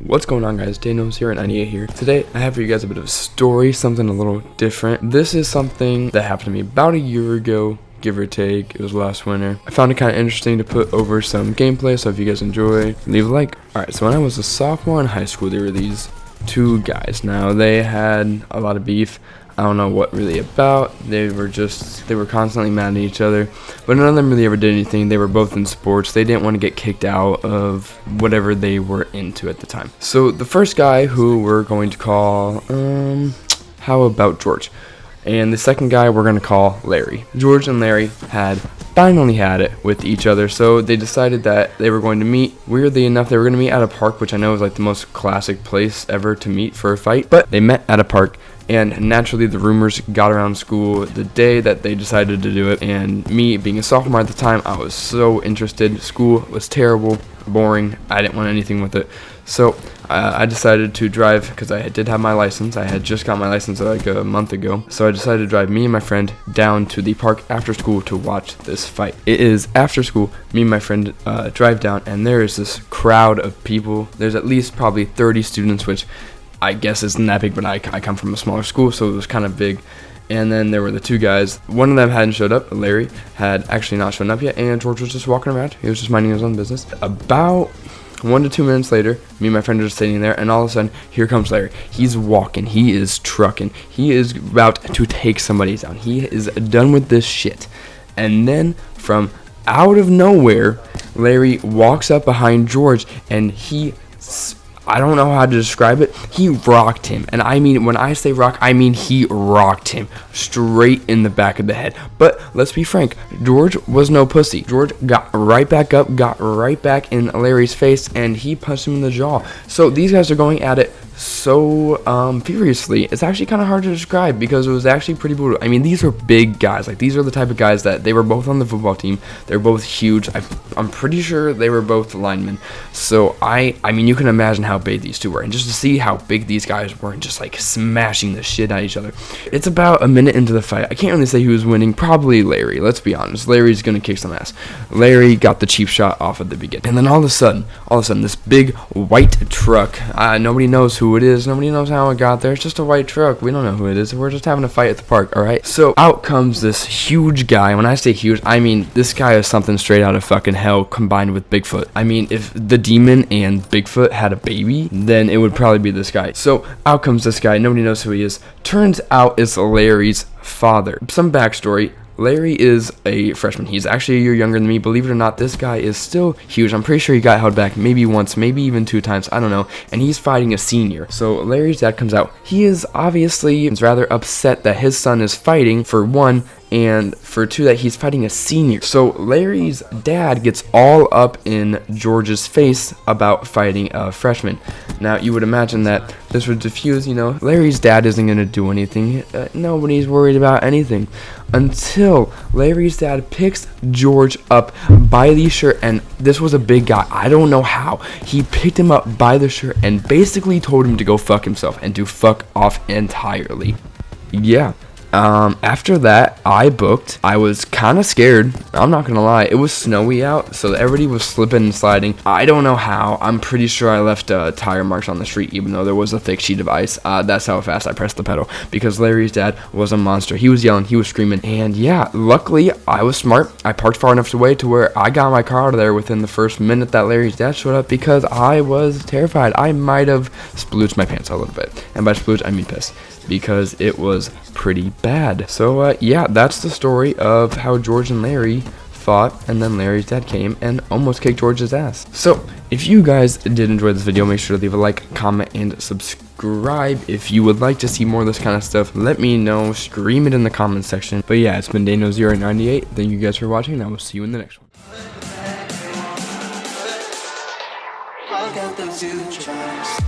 What's going on, guys? Dano's here and 98 here. Today I have for you guys a bit of a story, something a little different. This is something that happened to me about a year ago, give or take. It was last winter. I found it kind of interesting to put over some gameplay, so if you guys enjoy, leave a like. Alright, so when I was a sophomore in high school, there were these two guys. Now, they had a lot of beef. I don't know what really about. They were constantly mad at each other, but none of them really ever did anything. They were both in sports. They didn't want to get kicked out of whatever they were into at the time. So the first guy, who we're going to call, how about George? And the second guy we're going to call Larry. George and Larry had finally had it with each other, so they decided that they were going to meet. Weirdly enough, they were going to meet at a park, which I know is like the most classic place ever to meet for a fight, but they met at a park. And naturally, the rumors got around school the day that they decided to do it. And me, being a sophomore at the time, I was so interested. School was terrible, boring. I didn't want anything with it. So I decided to drive, because I did have my license. I had just got my license like a month ago. So I decided to drive me and my friend down to the park after school to watch this fight. It is after school. Me and my friend drive down, and there is this crowd of people. There's at least probably 30 students, which I guess isn't that big, but I come from a smaller school, so it was kind of big. And then there were the two guys. One of them hadn't showed up. Larry had actually not shown up yet, and George was just walking around. He was just minding his own business. About 1 to 2 minutes later, me and my friend are just sitting there, and all of a sudden, here comes Larry. He's walking. He is trucking. He is about to take somebody down. He is done with this shit. And then, from out of nowhere, Larry walks up behind George, and I don't know how to describe it. He rocked him. And I mean, when I say rock, I mean he rocked him straight in the back of the head. But let's be frank, George was no pussy. George got right back up, got right back in Larry's face, and he punched him in the jaw. So these guys are going at it so furiously. It's actually kind of hard to describe because it was actually pretty brutal. I mean, these are big guys. Like, these are the type of guys that they were both on the football team. They're both huge. I'm pretty sure they were both linemen. So I mean, you can imagine how big these two were, and just to see how big these guys were and just like smashing the shit out of each other. It's about a minute into the fight. I can't really say who was winning. Probably Larry. Let's be honest. Larry's gonna kick some ass. Larry got the cheap shot off at the beginning, and then all of a sudden, this big white truck. Nobody knows who it is. Nobody knows how it got there. It's just a white truck. We don't know who it is. We're just having a fight at the park, alright? So out comes this huge guy. When I say huge, I mean this guy is something straight out of fucking hell combined with Bigfoot. I mean, if the demon and Bigfoot had a baby, then it would probably be this guy. So out comes this guy. Nobody knows who he is. Turns out it's Larry's father. Some backstory. Larry is a freshman. He's actually a year younger than me. Believe it or not, this guy is still huge. I'm pretty sure he got held back maybe once, maybe even 2 times. I don't know. And he's fighting a senior. So Larry's dad comes out. He is obviously rather upset that his son is fighting, for one, and for 2, that he's fighting a senior. So Larry's dad gets all up in George's face about fighting a freshman. Now, you would imagine that this would diffuse, Larry's dad isn't going to do anything. Nobody's worried about anything. Until Larry's dad picks George up by the shirt, and this was a big guy. I don't know how. He picked him up by the shirt and basically told him to go fuck himself and to fuck off entirely. Yeah. After that, I booked. I was kind of scared. I'm not gonna lie. It was snowy out, so everybody was slipping and sliding. I don't know how. I'm pretty sure I left tire marks on the street, even though there was a thick sheet of ice. That's how fast I pressed the pedal, because Larry's dad was a monster. He was yelling, he was screaming, and yeah, luckily, I was smart. I parked far enough away to where I got my car out of there within the first minute that Larry's dad showed up, because I was terrified. I might have splooched my pants a little bit, and by splooge, I mean piss, because it was pretty bad. So yeah, that's the story of how George and Larry fought, and then Larry's dad came and almost kicked George's ass. So if you guys did enjoy this video, make sure to leave a like, comment, and subscribe. If you would like to see more of this kind of stuff, let me know. Scream it in the comments section. But yeah, it's been Dano098. Thank you guys for watching, and I will see you in the next one. I'll get them to trust.